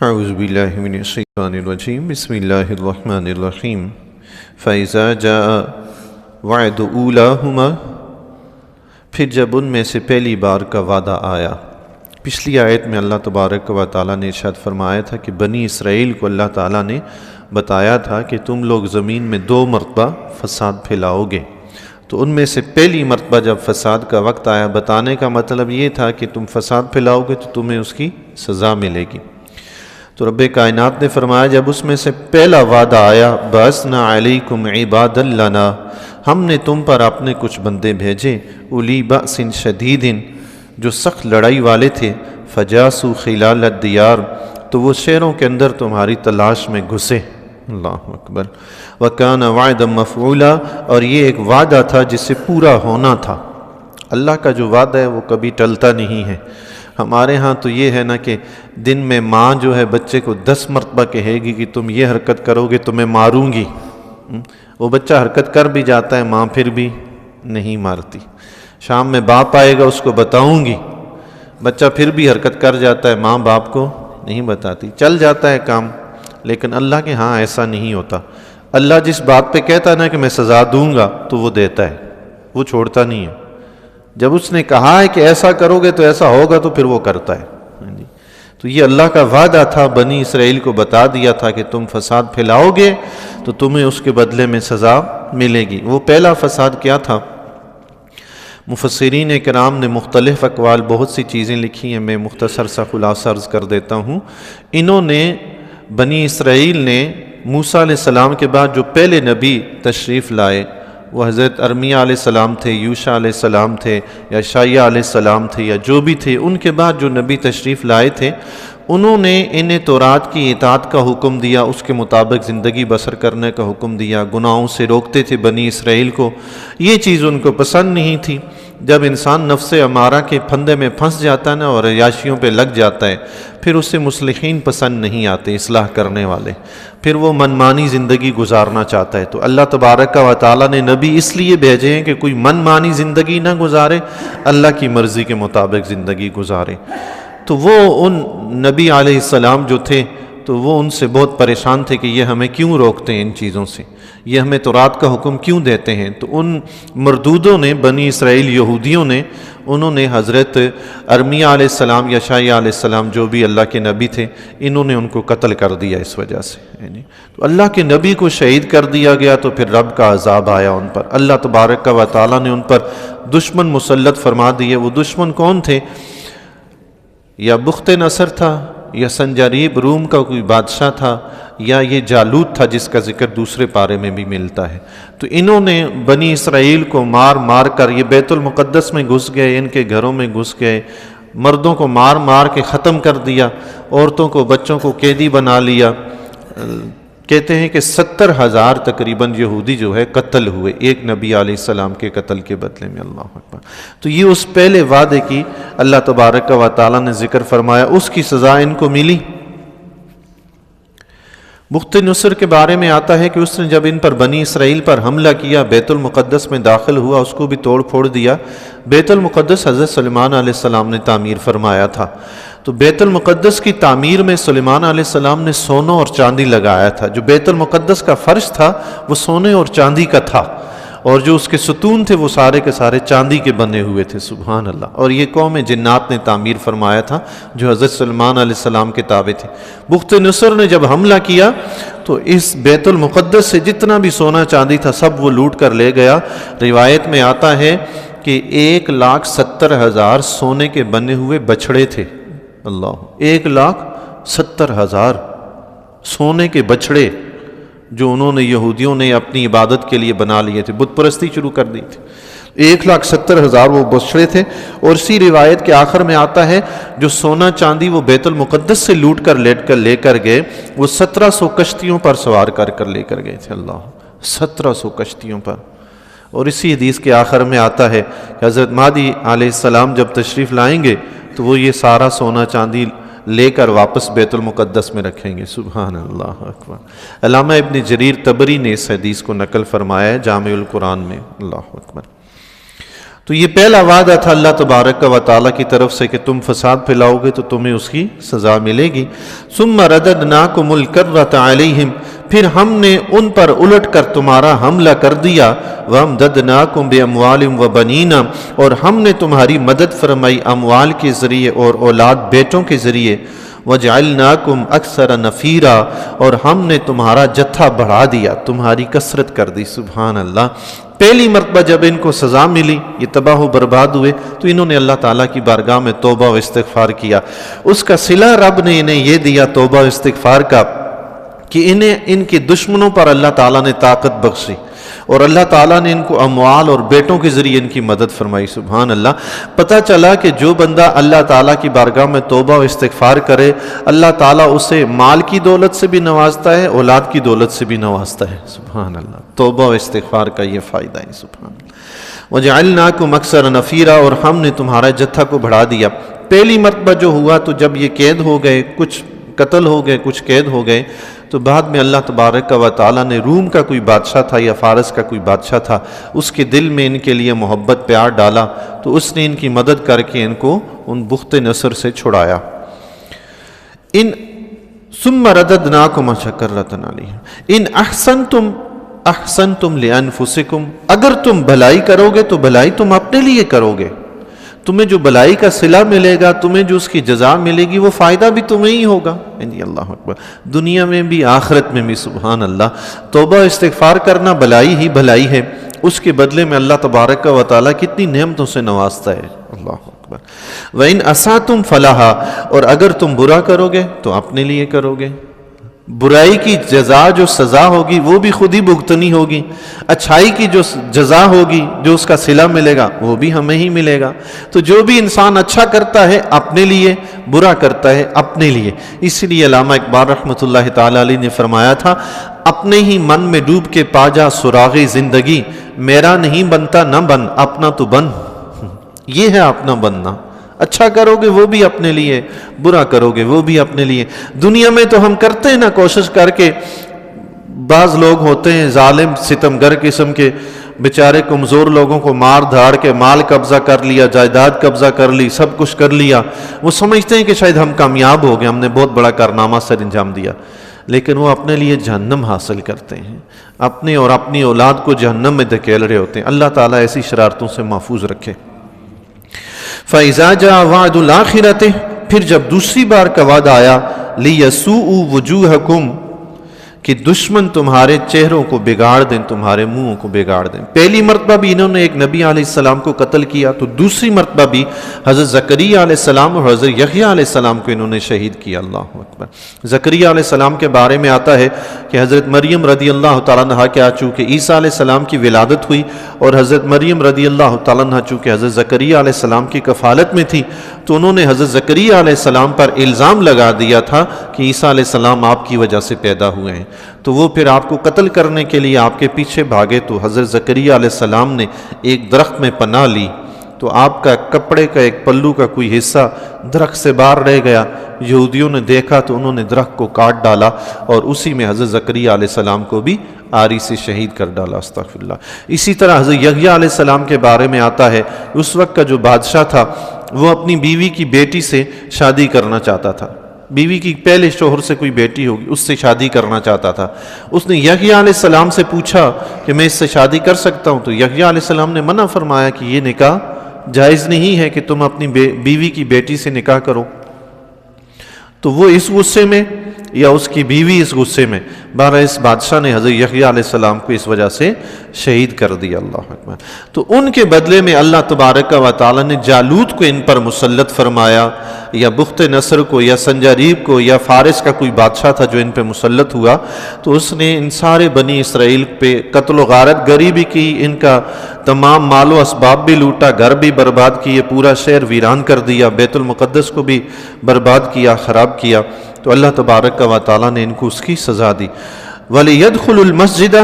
اعوذ باللہ من الشیطان الرجیم بسم اللہ الرحمن الرحیم فَإِذَا جَاءَ وَعْدُ أُولَاهُمَا، پھر جب ان میں سے پہلی بار کا وعدہ آیا۔ پچھلی آیت میں اللہ تبارک و تعالیٰ نے ارشاد فرمایا تھا کہ بنی اسرائیل کو اللہ تعالیٰ نے بتایا تھا کہ تم لوگ زمین میں 2 مرتبہ فساد پھیلاؤ گے، تو ان میں سے پہلی مرتبہ جب فساد کا وقت آیا، بتانے کا مطلب یہ تھا کہ تم فساد پھیلاؤ گے تو تمہیں اس کی سزا ملے گی۔ تو رب کائنات نے فرمایا جب اس میں سے پہلا وعدہ آیا، بَعَثْنَا عَلَيْكُمْ عِبَادًا لَنَا، ہم نے تم پر اپنے کچھ بندے بھیجے، اُولِي بَأْسٍ شَدِيدٍ، جو سخت لڑائی والے تھے، فَجَاسُوا خِلَالَ الدِّيَارِ، تو وہ شہروں کے اندر تمہاری تلاش میں گھسے۔ اللہ اکبر۔ وَكَانَ وَعْدًا مَفْعُولًا، اور یہ ایک وعدہ تھا جس سے پورا ہونا تھا۔ اللہ کا جو وعدہ ہے وہ کبھی ٹلتا نہیں ہے۔ ہمارے ہاں تو یہ ہے نا کہ دن میں ماں جو ہے بچے کو 10 مرتبہ کہے گی کہ تم یہ حرکت کرو گے تو میں ماروں گی، وہ بچہ حرکت کر بھی جاتا ہے، ماں پھر بھی نہیں مارتی۔ شام میں باپ آئے گا، اس کو بتاؤں گی، بچہ پھر بھی حرکت کر جاتا ہے، ماں باپ کو نہیں بتاتی، چل جاتا ہے کام۔ لیکن اللہ کے ہاں ایسا نہیں ہوتا۔ اللہ جس بات پہ کہتا ہے نا کہ میں سزا دوں گا تو وہ دیتا ہے، وہ چھوڑتا نہیں ہے۔ جب اس نے کہا ہے کہ ایسا کرو گے تو ایسا ہوگا تو پھر وہ کرتا ہے۔ تو یہ اللہ کا وعدہ تھا، بنی اسرائیل کو بتا دیا تھا کہ تم فساد پھیلاؤ گے تو تمہیں اس کے بدلے میں سزا ملے گی۔ وہ پہلا فساد کیا تھا؟ مفسرین کرام نے مختلف اقوال، بہت سی چیزیں لکھی ہیں، میں مختصر سا خلاصہ عرض کر دیتا ہوں۔ انہوں نے، بنی اسرائیل نے موسیٰ علیہ السلام کے بعد جو پہلے نبی تشریف لائے، وہ حضرت ارمیہ علیہ السلام تھے، یوشع علیہ السلام تھے، یا شعیہ علیہ السلام تھے، یا جو بھی تھے، ان کے بعد جو نبی تشریف لائے تھے، انہوں نے انہیں تورات کی اطاعت کا حکم دیا، اس کے مطابق زندگی بسر کرنے کا حکم دیا، گناہوں سے روکتے تھے بنی اسرائیل کو۔ یہ چیز ان کو پسند نہیں تھی۔ جب انسان نفس امارہ کے پھندے میں پھنس جاتا ہے نا اور عیاشیوں پہ لگ جاتا ہے، پھر اسے مصلحین پسند نہیں آتے، اصلاح کرنے والے، پھر وہ منمانی زندگی گزارنا چاہتا ہے۔ تو اللہ تبارک و تعالیٰ نے نبی اس لیے بھیجے ہیں کہ کوئی منمانی زندگی نہ گزارے، اللہ کی مرضی کے مطابق زندگی گزارے۔ تو وہ ان نبی علیہ السلام جو تھے تو وہ ان سے بہت پریشان تھے کہ یہ ہمیں کیوں روکتے ہیں ان چیزوں سے، یہ ہمیں تورات کا حکم کیوں دیتے ہیں۔ تو ان مردودوں نے، بنی اسرائیل یہودیوں نے، انہوں نے حضرت ارمیہ علیہ السلام یا شعیہ علیہ السلام جو بھی اللہ کے نبی تھے، انہوں نے ان کو قتل کر دیا اس وجہ سے۔ تو اللہ کے نبی کو شہید کر دیا گیا تو پھر رب کا عذاب آیا ان پر۔ اللہ تبارک و تعالیٰ نے ان پر دشمن مسلط فرما دیے۔ وہ دشمن کون تھے؟ یا بخت نصر تھا، یا سنجاریب روم کا کوئی بادشاہ تھا، یا یہ جالوت تھا جس کا ذکر دوسرے پارے میں بھی ملتا ہے۔ تو انہوں نے بنی اسرائیل کو مار مار کر، یہ بیت المقدس میں گھس گئے، ان کے گھروں میں گھس گئے، مردوں کو مار مار کے ختم کر دیا، عورتوں کو، بچوں کو قیدی بنا لیا۔ کہتے ہیں کہ 70,000 تقریباً یہودی جو ہے قتل ہوئے ایک نبی علیہ السلام کے قتل کے بدلے میں۔ اللہ اکبر۔ تو یہ اس پہلے وعدے کی اللہ تبارک و تعالیٰ نے ذکر فرمایا، اس کی سزا ان کو ملی۔ بخت نصر کے بارے میں آتا ہے کہ اس نے جب ان پر، بنی اسرائیل پر حملہ کیا، بیت المقدس میں داخل ہوا، اس کو بھی توڑ پھوڑ دیا۔ بیت المقدس حضرت سلیمان علیہ السلام نے تعمیر فرمایا تھا۔ تو بیت المقدس کی تعمیر میں سلیمان علیہ السلام نے سونا اور چاندی لگایا تھا۔ جو بیت المقدس کا فرش تھا وہ سونے اور چاندی کا تھا، اور جو اس کے ستون تھے وہ سارے کے سارے چاندی کے بنے ہوئے تھے۔ سبحان اللہ۔ اور یہ قوم جنات نے تعمیر فرمایا تھا جو حضرت سلیمان علیہ السلام کے تابع تھے۔ بخت نصر نے جب حملہ کیا تو اس بیت المقدس سے جتنا بھی سونا چاندی تھا سب وہ لوٹ کر لے گیا۔ روایت میں آتا ہے کہ 1,70,000 سونے کے بنے ہوئے بچھڑے تھے۔ اللہ، 1,70,000 سونے کے بچھڑے جو انہوں نے، یہودیوں نے اپنی عبادت کے لیے بنا لیے تھے، بت پرستی شروع کر دی تھی۔ 1,70,000 وہ بچھڑے تھے۔ اور اسی روایت کے آخر میں آتا ہے جو سونا چاندی وہ بیت المقدس سے لوٹ کر لے کر گئے، وہ 1700 کشتیوں پر سوار کر لے کر گئے تھے۔ اللہ، 1700 کشتیوں پر۔ اور اسی حدیث کے آخر میں آتا ہے کہ حضرت مہدی علیہ السلام جب تشریف لائیں گے تو وہ یہ سارا سونا چاندی لے کر واپس بیت المقدس میں رکھیں گے۔ سبحان اللہ اکبر۔ علامہ ابن جریر طبری نے اس حدیث کو نقل فرمایا ہے جامع القرآن میں۔ اللہ اکبر۔ تو یہ پہلا وعدہ تھا اللہ تبارک و تعالیٰ کی طرف سے کہ تم فساد پھیلاؤ گے تو تمہیں اس کی سزا ملے گی. ثم رددناکم الکرۃ علیہم، پھر ہم نے ان پر الٹ کر تمہارا حملہ کر دیا. وامددناکم باموال وبنین، اور ہم نے تمہاری مدد فرمائی اموال کے ذریعے اور اولاد بیٹوں کے ذریعے. وجعلناکم اکثر نفیرا، اور ہم نے تمہارا جتھا بڑھا دیا، تمہاری کثرت کر دی. سبحان اللہ. پہلی مرتبہ جب ان کو سزا ملی، یہ تباہ و برباد ہوئے، تو انہوں نے اللہ تعالیٰ کی بارگاہ میں توبہ و استغفار کیا. اس کا صلہ رب نے انہیں یہ دیا توبہ و استغفار کا کہ انہیں ان کے دشمنوں پر اللہ تعالیٰ نے طاقت بخشی، اور اللہ تعالیٰ نے ان کو اموال اور بیٹوں کے ذریعے ان کی مدد فرمائی. سبحان اللہ. پتہ چلا کہ جو بندہ اللہ تعالیٰ کی بارگاہ میں توبہ و استغفار کرے، اللہ تعالیٰ اسے مال کی دولت سے بھی نوازتا ہے، اولاد کی دولت سے بھی نوازتا ہے. سبحان اللہ. توبہ و استغفار کا یہ فائدہ ہے. سبحان اللہ. وجعلناکم اکثر نفیرا، اور ہم نے تمہارا جتھا کو بڑھا دیا. پہلی مرتبہ جو ہوا تو جب یہ قید ہو گئے، کچھ قتل ہو گئے، کچھ قید ہو گئے، تو بعد میں اللہ تبارک و تعالیٰ نے روم کا کوئی بادشاہ تھا یا فارس کا کوئی بادشاہ تھا، اس کے دل میں ان کے لیے محبت پیار ڈالا، تو اس نے ان کی مدد کر کے ان کو ان بخت نصر سے چھڑایا. ثم رددناکم کرۃ علیہم ان احسنتم لانفسکم، اگر تم بھلائی کرو گے تو بھلائی تم اپنے لیے کرو گے. تمہیں جو بھلائی کا صلہ ملے گا، تمہیں جو اس کی جزا ملے گی، وہ فائدہ بھی تمہیں ہی ہوگا. اللہ اکبر. دنیا میں بھی آخرت میں بھی. سبحان اللہ. توبہ استغفار کرنا بھلائی ہی بھلائی ہے، اس کے بدلے میں اللہ تبارک و تعالیٰ کتنی نعمتوں سے نوازتا ہے. اللہ اکبر. وَإِنْ أَسَأْتُمْ فَلَهَا، اور اگر تم برا کرو گے تو اپنے لیے کرو گے. برائی کی جزا جو سزا ہوگی وہ بھی خود ہی بھگتنی ہوگی، اچھائی کی جو جزا ہوگی، جو اس کا صلہ ملے گا، وہ بھی ہمیں ہی ملے گا. تو جو بھی انسان اچھا کرتا ہے اپنے لیے، برا کرتا ہے اپنے لیے. اسی لیے علامہ اقبال رحمۃ اللہ تعالی علیہ نے فرمایا تھا، اپنے ہی من میں ڈوب کے پا جا سراغِ زندگی، میرا نہیں بنتا نہ بن، اپنا تو بن. یہ ہے اپنا بننا. اچھا کرو گے وہ بھی اپنے لیے، برا کرو گے وہ بھی اپنے لیے. دنیا میں تو ہم کرتے ہیں نا کوشش کر کے، بعض لوگ ہوتے ہیں ظالم ستمگر قسم کے، بیچارے کمزور لوگوں کو مار دھاڑ کے مال قبضہ کر لیا، جائیداد قبضہ کر لی، سب کچھ کر لیا. وہ سمجھتے ہیں کہ شاید ہم کامیاب ہو گئے، ہم نے بہت بڑا کارنامہ سر انجام دیا، لیکن وہ اپنے لیے جہنم حاصل کرتے ہیں، اپنے اور اپنی اولاد کو جہنم میں دھکیل رہے ہوتے ہیں. اللہ تعالیٰ ایسی شرارتوں سے محفوظ رکھے. فَإِذَا جَاءَ وَعْدُ الْآخِرَةِ، پھر جب دوسری بار کا وعدہ آیا، لِيَسُوءُوا وُجُوهَكُمْ، کہ دشمن تمہارے چہروں کو بگاڑ دیں، تمہارے منہوں کو بگاڑ دیں. پہلی مرتبہ بھی انہوں نے ایک نبی علیہ السلام کو قتل کیا، تو دوسری مرتبہ بھی حضرت زکریا علیہ السلام اور حضرت یحییٰ علیہ السلام کو انہوں نے شہید کیا. اللہ اکبر. زکریا علیہ السلام کے بارے میں آتا ہے کہ حضرت مریم رضی اللہ تعالیٰ عنہ کیا چونکہ عیسیٰ علیہ السلام کی ولادت ہوئی، اور حضرت مریم رضی اللہ تعالیٰ عنہ چونکہ حضرت زکریا علیہ السلام کی کفالت میں تھی، تو انہوں نے حضرت زکریا علیہ السلام پر الزام لگا دیا تھا کہ عیسیٰ علیہ السلام آپ کی وجہ سے پیدا ہوئے ہیں. تو وہ پھر آپ کو قتل کرنے کے لیے آپ کے پیچھے بھاگے، تو حضرت زکریا علیہ السلام نے ایک درخت میں پناہ لی، تو آپ کا کپڑے کا ایک پلو کا کوئی حصہ درخت سے باہر رہ گیا. یہودیوں نے دیکھا تو انہوں نے درخت کو کاٹ ڈالا، اور اسی میں حضرت زکریا علیہ السلام کو بھی آری سے شہید کر ڈالا. استغفر اللہ. اسی طرح حضرت یحییٰ علیہ السلام کے بارے میں آتا ہے، اس وقت کا جو بادشاہ تھا وہ اپنی بیوی کی بیٹی سے شادی کرنا چاہتا تھا. بیوی کی پہلے شوہر سے کوئی بیٹی ہوگی، اس سے شادی کرنا چاہتا تھا. اس نے یحییٰ علیہ السلام سے پوچھا کہ میں اس سے شادی کر سکتا ہوں، تو یحییٰ علیہ السلام نے منع فرمایا کہ یہ نکاح جائز نہیں ہے کہ تم اپنی بیوی کی بیٹی سے نکاح کرو. تو وہ اس غصے میں یا اس کی بیوی اس غصے میں، بہرحال اس بادشاہ نے حضرت یحییٰ علیہ السلام کو اس وجہ سے شہید کر دیا. اللہ اکبر. تو ان کے بدلے میں اللہ تبارک و تعالیٰ نے جالوت کو ان پر مسلط فرمایا، یا بخت نصر کو، یا سنجاریب کو، یا فارس کا کوئی بادشاہ تھا جو ان پہ مسلط ہوا. تو اس نے ان سارے بنی اسرائیل پہ قتل و غارت گری بھی کی، ان کا تمام مال و اسباب بھی لوٹا، گھر بھی برباد کیے، پورا شہر ویران کر دیا، بیت المقدس کو بھی برباد کیا، خراب کیا. تو اللہ تبارک و تعالیٰ نے ان کو اس کی سزا دی. وَلِيَدْخُلُ الْمَسْجِدَ،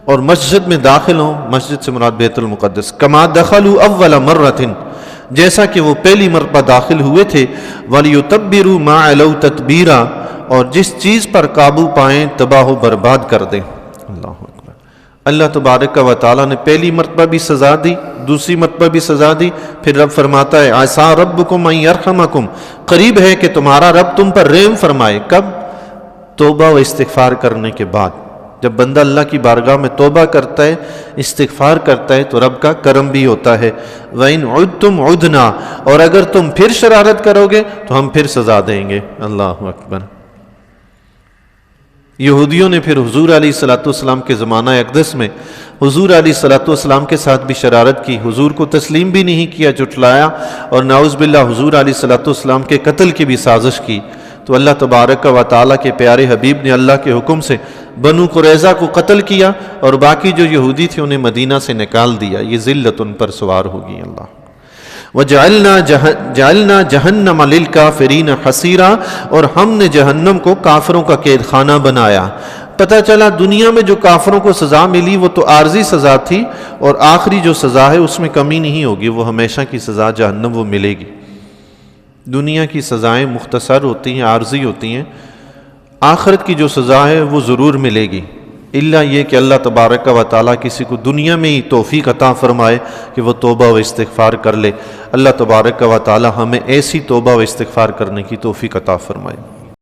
اور مسجد میں داخل ہوں، مسجد سے مراد بیت المقدس، كَمَا دَخَلُوا أَوَّلَ مَرَّةٍ، جیسا کہ وہ پہلی مرتبہ داخل ہوئے تھے. وَلِيُتَبِّرُوا مَا عَلَوْا تَتْبِيرًا، اور جس چیز پر قابو پائیں تباہ و برباد کر دیں. اللہ اکبر. اللہ تبارک و تعالیٰ نے پہلی مرتبہ بھی سزا دی، دوسری مرتبہ بھی سزا دی، پھر رب فرماتا ہے عسیٰ ربکم ان یرحمکم، قریب ہے کہ تمہارا رب تم پر رحم فرمائے۔ کب؟ توبہ و استغفار کرنے کے بعد۔ جب بندہ اللہ کی بارگاہ میں توبہ کرتا ہے، استغفار کرتا ہے، تو رب کا کرم بھی ہوتا ہے۔ وَإِنْ عُدْتُمْ عُدْنَا، اور اگر تم پھر شرارت کرو گے تو ہم پھر سزا دیں گے۔ اللہ اکبر۔ یہودیوں نے پھر حضور علیہ السلام کے زمانہ اقدس میں حضور علیہ السلام کے ساتھ بھی شرارت کی، حضور کو تسلیم بھی نہیں کیا، جھٹلایا، اور نعوذ باللہ حضور علیہ السلام کے قتل کی بھی سازش کی۔ تو اللہ تبارک و تعالیٰ کے پیارے حبیب نے اللہ کے حکم سے بنو قریظہ کو قتل کیا، اور باقی جو یہودی تھے انہیں مدینہ سے نکال دیا۔ یہ ذلت ان پر سوار ہوگی۔ اللہ وَجَعَلْنَا جَهَنَّمَ لِلْكَافِرِينَ حَصِيرًا، اور ہم نے جہنم کو کافروں کا قید خانہ بنایا۔ پتہ چلا دنیا میں جو کافروں کو سزا ملی وہ تو عارضی سزا تھی، اور آخری جو سزا ہے اس میں کمی نہیں ہوگی، وہ ہمیشہ کی سزا جہنم وہ ملے گی۔ دنیا کی سزائیں مختصر ہوتی ہیں، عارضی ہوتی ہیں، آخرت کی جو سزا ہے وہ ضرور ملے گی، الا یہ کہ اللہ تبارک و تعالیٰ کسی کو دنیا میں ہی توفیق عطا فرمائے کہ وہ توبہ و استغفار کر لے۔ اللہ تبارک و تعالیٰ ہمیں ایسی توبہ و استغفار کرنے کی توفیق عطا فرمائے۔